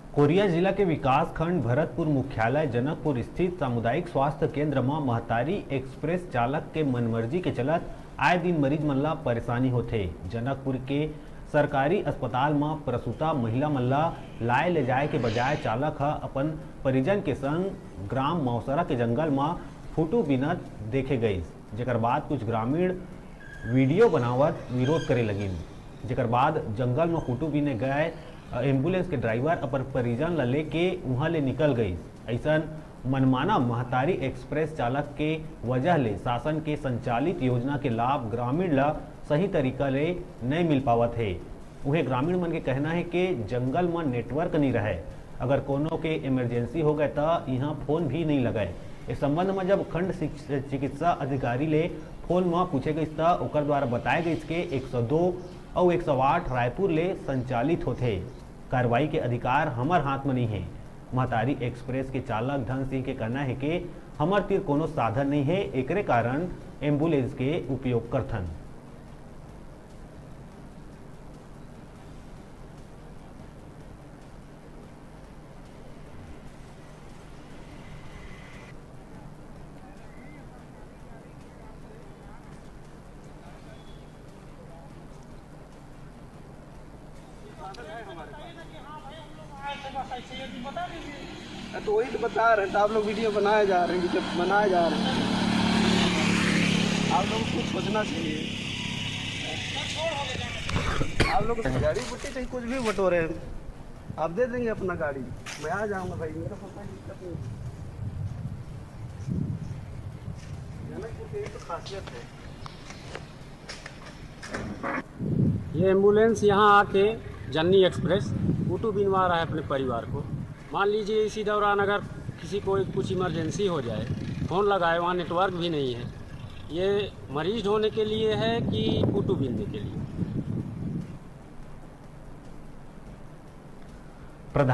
Korea जिला के विकास खंड भरतपुर मुख्यालय जनकपुर स्थित सामुदायिक स्वास्थ्य केंद्र में महतारी एक्सप्रेस चालक के मनमर्जी के चलत आए दिन मरीज मन ला परेशानी होथे। जनकपुर के सरकारी अस्पताल में प्रसूता महिला मन ला लाए ले जाए के बजाय चालक ह अपन परिजन के संग ग्राम मौसरा के जंगल में फोटो बिनत देखे गई, जेकर बाद कुछ ग्रामीण वीडियो बनावत विरोध करे लगिन। जेकर बाद जंगल में फोटो बिने गए एम्बुलेंस के ड्राइवर अपन परिजन ला लेके वहां ले निकल गई। ऐसन मनमाना महतारी एक्सप्रेस चालक के वजह ले शासन के संचालित योजना के लाभ ग्रामीण ला सही तरीका ले नहीं मिल पावत है। उन्हें ग्रामीण मन के कहना है कि जंगल में नेटवर्क नहीं रहे, अगर कोनो के इमरजेंसी हो गए तो यहाँ फोन भी नहीं लगाए। इस संबंध में जब खंड चिकित्सा अधिकारी ले फोन में पूछे गई तो ओकर द्वारा बताए गई कि 102 और 108 रायपुर ले संचालित होते। कार्रवाई के अधिकार हमार हाथ में नहीं है। महतारी एक्सप्रेस के चालक धन सिंह के कहना है कि हमार तीर कोनो साधन नहीं है, एकरे कारण एम्बुलेंस के उपयोग करथन। तो वही तो बता रहे हैं, तो आप लोग वीडियो बनाए जा रहे हैं, जब बनाए जा रहे हैं आप लोग कुछ सोचना चाहिए। आप लोग गाड़ी बुट्टी चाहिए कुछ भी बटोरे हैं, आप दे देंगे अपना गाड़ी, मैं आ जाऊंगा भाई, मेरा पता नहीं। जनकपुर की तो खासियत है। ये एम्बुलेंस यहाँ आके जननी एक्सप्रेस फोटो बिनवा रहा है अपने परिवार को। मान लीजिए इसी दौरान अगर किसी को कुछ इमरजेंसी हो जाए, फ़ोन लगाए, वहाँ नेटवर्क भी नहीं है। ये मरीज होने के लिए है कि फोटो बिनने के लिए?